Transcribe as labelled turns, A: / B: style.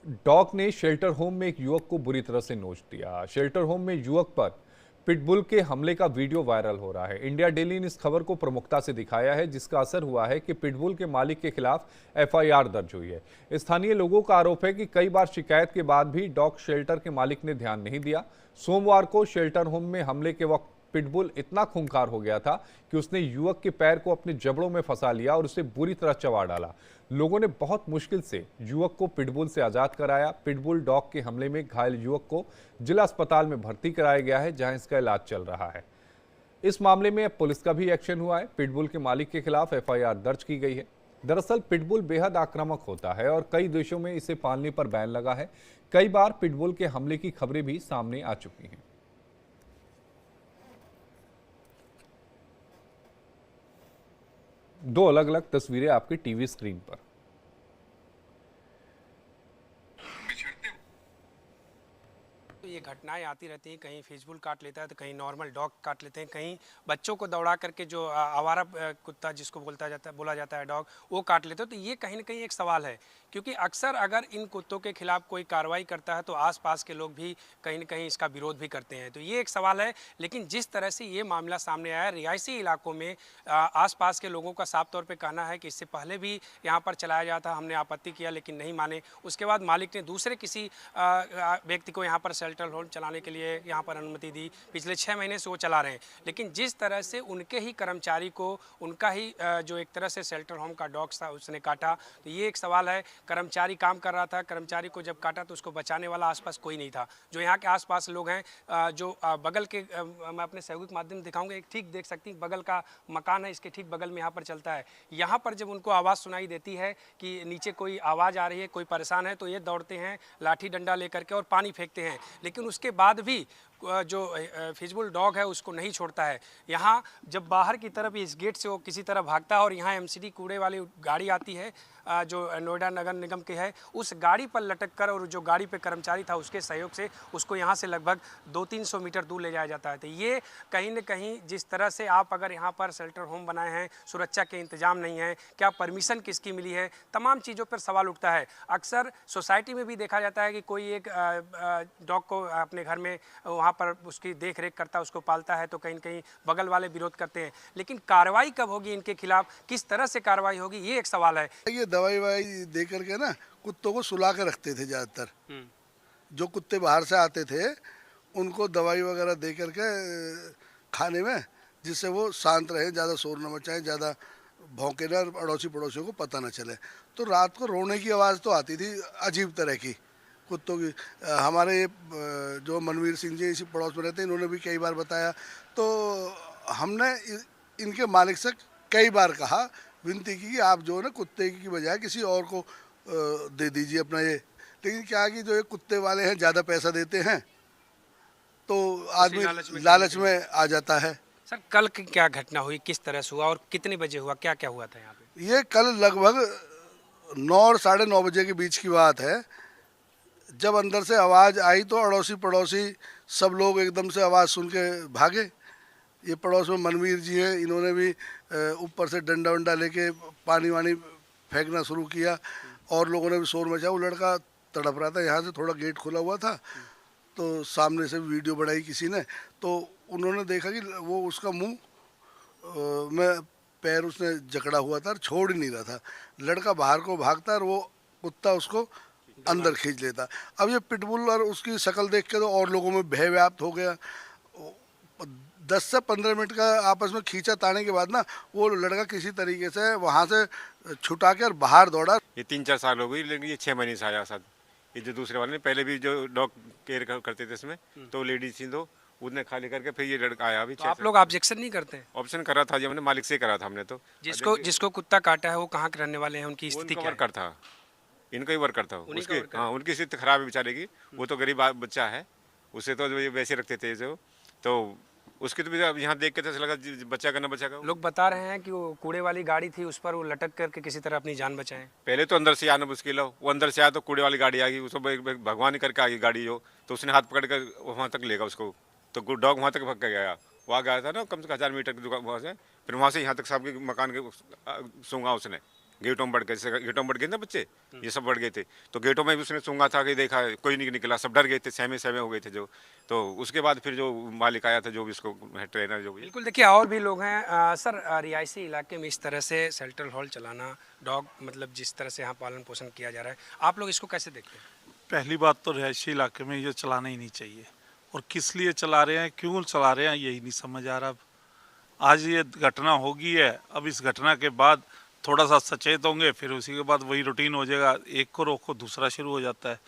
A: Dog ने shelter home में एक युवक को बुरी तरह से नोच दिया। शेल्टर होम में युवक पर पिटबुल के हमले का वीडियो वायरल हो रहा है। इंडिया डेली ने इस खबर को प्रमुखता से दिखाया है, जिसका असर हुआ है कि पिटबुल के मालिक के खिलाफ एफआईआर दर्ज हुई है। स्थानीय लोगों का आरोप है कि कई बार शिकायत के बाद भी डॉग शेल्टर के मालिक ने ध्यान नहीं दिया। सोमवार को शेल्टर होम में हमले के वक्त पिटबुल इतना खूंखार हो गया था कि उसने युवक के पैर को अपने जबड़ों में फंसा लिया और उसे बुरी तरह चबा डाला। लोगों ने बहुत मुश्किल से युवक को पिटबुल से आजाद कराया। पिटबुल डॉग के हमले में घायल युवक को जिला अस्पताल में भर्ती कराया गया है, जहां इसका इलाज चल रहा है। इस मामले में पुलिस का भी एक्शन हुआ है। पिटबुल के मालिक के खिलाफ एफआईआर दर्ज की गई है। दरअसल पिटबुल बेहद आक्रामक होता है और कई देशों में इसे पालने पर बैन लगा है। कई बार पिटबुल के हमले की खबरें भी सामने आ चुकी हैं। दो अलग अलग तस्वीरें आपकी टीवी स्क्रीन पर।
B: तो ये घटनाएं आती रहती हैं, कहीं फिजबुल काट लेता है तो कहीं नॉर्मल डॉग काट लेते हैं, कहीं बच्चों को दौड़ा करके जो आवारा कुत्ता जिसको बोला जाता है डॉग, वो काट लेते हैं। तो ये कहीं ना कहीं एक सवाल है, क्योंकि अक्सर अगर इन कुत्तों के खिलाफ कोई कार्रवाई करता है तो आसपास के लोग भी कहीं ना कहीं इसका विरोध भी करते हैं। तो ये एक सवाल है। लेकिन जिस तरह से ये मामला सामने आया, रिहायशी इलाकों में आसपास के लोगों का साफ तौर पर कहना है कि इससे पहले भी यहाँ पर चलाया जाता, हमने आपत्ति किया लेकिन नहीं माने। उसके बाद मालिक ने दूसरे किसी व्यक्ति को यहाँ पर शेल्टर होम चलाने के लिए यहाँ पर अनुमति दी। पिछले 6 महीने से वो चला रहे हैं। लेकिन जिस तरह से उनके ही कर्मचारी को, उनका ही जो एक तरह से शेल्टर होम का डॉग था, उसने काटा, तो ये एक सवाल है। कर्मचारी काम कर रहा था, कर्मचारी को जब काटा तो उसको बचाने वाला आसपास कोई नहीं था। जो यहाँ के आसपास लोग हैं, जो बगल के, मैं अपने सहयोग के माध्यम दिखाऊंगा, एक ठीक देख सकती बगल का मकान है, इसके ठीक बगल में यहाँ पर चलता है। यहाँ पर जब उनको आवाज़ सुनाई देती है कि नीचे कोई आवाज़ आ रही है, कोई परेशान है, तो ये दौड़ते हैं लाठी डंडा लेकर के और पानी फेंकते हैं। लेकिन उसके बाद भी जो फिजबुल डॉग है उसको नहीं छोड़ता है। यहाँ जब बाहर की तरफ इस गेट से वो किसी तरह भागता है और यहाँ एमसीडी कूड़े वाली गाड़ी आती है, जो नोएडा नगर निगम की है, उस गाड़ी पर लटक कर, और जो गाड़ी पे कर्मचारी था उसके सहयोग से उसको यहाँ से लगभग 200-300 मीटर दूर ले जाया जाता है। तो ये कहीं न कहीं जिस तरह से आप अगर यहाँ पर शेल्टर होम बनाए हैं, सुरक्षा के इंतजाम नहीं है, क्या परमिशन किसकी मिली है, तमाम चीज़ों पर सवाल उठता है। अक्सर सोसाइटी में भी देखा जाता है कि कोई एक डॉग को अपने घर में वहाँ पर उसकी देख रेख करता है, उसको पालता है, तो कहीं न कहीं बगल वाले विरोध करते हैं। लेकिन कार्रवाई कब होगी इनके खिलाफ, किस तरह से कार्रवाई होगी, ये एक सवाल है।
C: ये दवाई ववाई दे करके ना कुत्तों को सुला के रखते थे ज़्यादातर। जो कुत्ते बाहर से आते थे उनको दवाई वगैरह दे करके खाने में, जिससे वो शांत रहे, ज़्यादा शोर न मचाए, ज़्यादा भौंके ना, अड़ोसी पड़ोसियों को पता न चले। तो रात को रोने की आवाज़ तो आती थी अजीब तरह की कुत्तों की। हमारे जो मनवीर सिंह जी इसी पड़ोस में रहते हैं, इन्होंने भी कई बार बताया। तो हमने इनके मालिक से कई बार कहा, विनती की कि आप जो है ना कुत्ते की बजाय किसी और को दे दीजिए अपना ये। लेकिन क्या कि जो ये कुत्ते वाले हैं ज़्यादा पैसा देते हैं तो आदमी लालच में आ जाता है।
B: सर, कल की क्या घटना हुई, किस तरह से हुआ और कितने बजे हुआ, क्या क्या हुआ था यहाँ पे?
C: ये कल लगभग 9 और 9:30 बजे के बीच की बात है। जब अंदर से आवाज़ आई तो अड़ोसी पड़ोसी सब लोग एकदम से आवाज़ सुन के भागे। ये पड़ोस में मनवीर जी हैं, इन्होंने भी ऊपर से डंडा वंडा लेके पानी वानी फेंकना शुरू किया और लोगों ने भी शोर मचाया। वो लड़का तड़प रहा था, यहाँ से थोड़ा गेट खुला हुआ था तो सामने से वीडियो बनाई किसी ने, तो उन्होंने देखा कि वो उसका मुंह में पैर उसने जकड़ा हुआ था और छोड़ ही नहीं रहा था। लड़का बाहर को भागता और वो कुत्ता उसको अंदर खींच लेता। अब ये पिटबुल और उसकी शक्ल देख के तो और लोगों में भय व्याप्त हो गया। 10 से 15 मिनट का आपस में खींचा ताने के बाद ना वो लड़का किसी तरीके से वहाँ से छुटा कर बाहर दौड़ा।
D: ये 3-4 साल हो गई, लेकिन ये 6 महीने से आया साथ। ये जो दूसरे वाले ने पहले भी जो डॉग केयर करते थे इसमें, तो लेडीज थी, तो उसने खाली करके फिर ये लड़का आया। अभी
B: तो आप लोग ऑब्जेक्शन नहीं करते?
D: ऑप्शन करा था जी हमने, मालिक से करा था हमने। तो
B: जिसको कुत्ता काटा है वो कहाँ के रहने वाले हैं, उनकी स्थिति क्या है?
D: वर्कर था, इनका ही वर्कर था उसकी। हाँ, उनकी स्थिति खराब है बेचारे की। वो तो गरीब बच्चा है, उसे तो वैसे रखते थे जो, तो उसकी तो भी अब यहाँ देख के तो लगा बच्चा का ना बच्चा का।
B: लोग बता रहे हैं कि वो कूड़े वाली गाड़ी थी, उस पर वो लटक करके किसी तरह अपनी जान बचाए।
D: पहले तो अंदर से आना मुश्किल है, वो अंदर से आया तो कूड़े वाली गाड़ी आ गई, उसको भगवान करके आ गई गाड़ी हो, तो उसने हाथ पकड़ कर वहाँ तक लेगा उसको। तो डॉग वहाँ तक भाग कर गया, वहाँ गया था ना कम से कम 1000 मीटर की दुकान, वहाँ से फिर वहाँ से यहाँ तक सबके मकान के सूंघा उसने। गेटों में बढ़ गए, जैसे गेटों में बढ़ गए ना बच्चे, ये सब बढ़ गए थे। तो गेटों में भी उसने सूंघा था कि देखा कोई नहीं निकला, सब डर गए थे, सहमे सहमे हो गए थे जो। तो उसके बाद फिर जो मालिक आया था, जो भी उसको ट्रेनर जो भी।
B: बिल्कुल, देखिए और भी लोग हैं। सर, रिहायशी इलाके में इस तरह से शेल्टर हॉल चलाना, डॉग मतलब जिस तरह से यहाँ पालन पोषण किया जा रहा है, आप लोग इसको कैसे देखते हैं?
E: पहली बात तो रिहायशी इलाके में ये चलाना ही नहीं चाहिए, और किस लिए चला रहे हैं, क्यों चला रहे हैं, यही नहीं समझ आ रहा। अब आज ये घटना होगी है, अब इस घटना के बाद थोड़ा सा सचेत होंगे, फिर उसी के बाद वही रूटीन हो जाएगा। एक को रोको दूसरा शुरू हो जाता है।